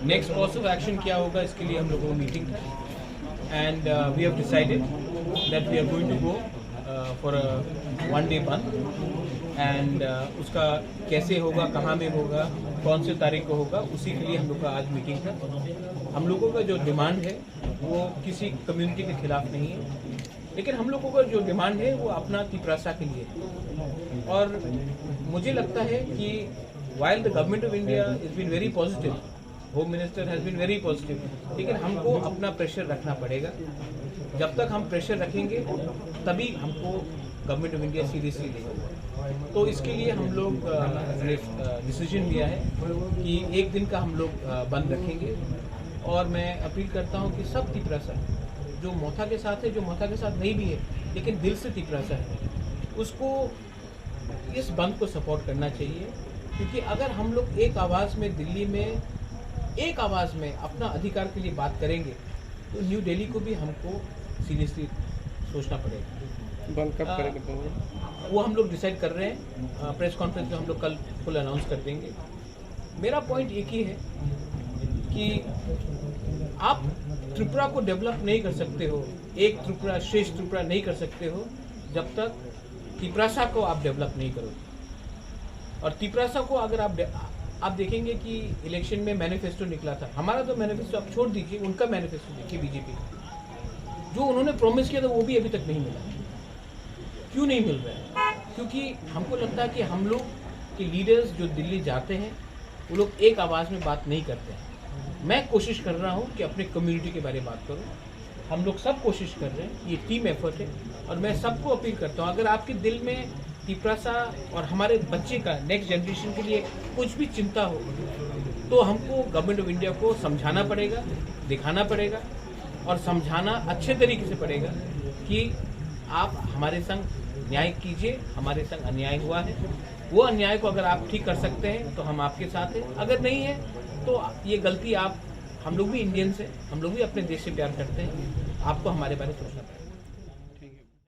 Next course of action क्या होगा, इसके लिए हम लोगों को मीटिंग था and we have decided that we are going to go for a 1 day bandh and उसका कैसे होगा, कहाँ में होगा, कौन से तारीख को होगा, उसी के लिए हम लोग का आज मीटिंग था। हम लोगों का जो डिमांड है वो किसी कम्युनिटी के खिलाफ नहीं है, लेकिन हम लोगों का जो डिमांड है वो अपना तिपरासा के लिए है। और मुझे लगता है कि while the government of India has been very positive, home minister has been very positive, लेकिन हमको अपना प्रेशर रखना पड़ेगा। जब तक हम प्रेशर रखेंगे तभी हमको गवर्नमेंट ऑफ इंडिया सीरियसली लेगा। तो इसके लिए हम लोग डिसीजन लिया है कि 1 दिन का हम लोग बंद रखेंगे। और मैं अपील करता हूं कि सब तिपरासा जो मोथा के साथ है, जो मोथा के साथ नहीं भी है लेकिन दिल से तिपरासा है, उसको इस बंद को सपोर्ट करना चाहिए। क्योंकि अगर हम लोग एक आवाज़ में दिल्ली में एक आवाज़ में अपना अधिकार के लिए बात करेंगे तो न्यू दिल्ली को भी हमको सीरियसली सोचना पड़ेगा। बंद कब करेंगे? वो हम लोग डिसाइड कर रहे हैं, प्रेस कॉन्फ्रेंस में हम लोग कल फुल अनाउंस कर देंगे। मेरा पॉइंट एक ही है कि आप त्रिपुरा को डेवलप नहीं कर सकते हो, एक त्रिपुरा श्रेष्ठ त्रिपुरा नहीं कर सकते हो जब तक तिपरासा को आप डेवलप नहीं करोगे। और तिपरासा को अगर आप देखेंगे कि इलेक्शन में मैनिफेस्टो निकला था, हमारा तो मैनिफेस्टो आप छोड़ दीजिए, उनका मैनिफेस्टो देखिए बीजेपी का, जो उन्होंने प्रॉमिस किया था वो भी अभी तक नहीं मिला। क्यों नहीं मिल रहा है? क्योंकि हमको लगता है कि हम लोग के लीडर्स जो दिल्ली जाते हैं वो लोग एक आवाज़ में बात नहीं करते हैं। मैं कोशिश कर रहा हूँ कि अपने कम्युनिटी के बारे में बात करूँ, हम लोग सब कोशिश कर रहे हैं, ये टीम एफर्ट है। और मैं सबको अपील करता हूँ, अगर आपके दिल में तिपरासा और हमारे बच्चे का नेक्स्ट जनरेशन के लिए कुछ भी चिंता हो तो हमको गवर्नमेंट ऑफ इंडिया को समझाना पड़ेगा, दिखाना पड़ेगा और समझाना अच्छे तरीके से पड़ेगा कि आप हमारे संग न्याय कीजिए, हमारे संग अन्याय हुआ है, वो अन्याय को अगर आप ठीक कर सकते हैं तो हम आपके साथ हैं, अगर नहीं है तो ये गलती हम लोग भी इंडियंस हैं, हम लोग भी अपने देश से प्यार करते हैं, आपको हमारे बारे में सोचना पड़ेगा।